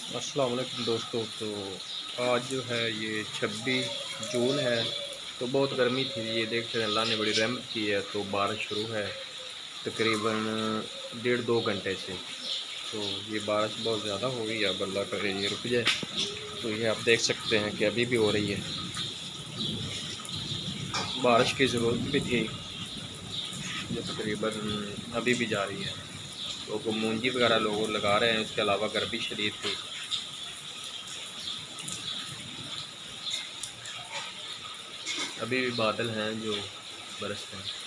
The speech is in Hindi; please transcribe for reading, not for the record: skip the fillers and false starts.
अस्सलाम वालेकुम दोस्तों। तो आज जो है ये 26 जून है। तो बहुत गर्मी थी, ये देख सकते हैं अल्लाह ने बड़ी रहमत की है। तो बारिश शुरू है तकरीबन 1.5-2 घंटे से। तो ये बारिश बहुत ज़्यादा हो गई, अब अल्लाह करे ये रुक जाए। तो ये आप देख सकते हैं कि अभी भी हो रही है, बारिश की ज़रूरत भी थी, ये तकरीबन अभी भी जा रही है। तो मूंजी वगैरह लोग लगा रहे हैं, उसके अलावा गर्मी शदीद थी। अभी भी बादल हैं जो बरस रहे हैं।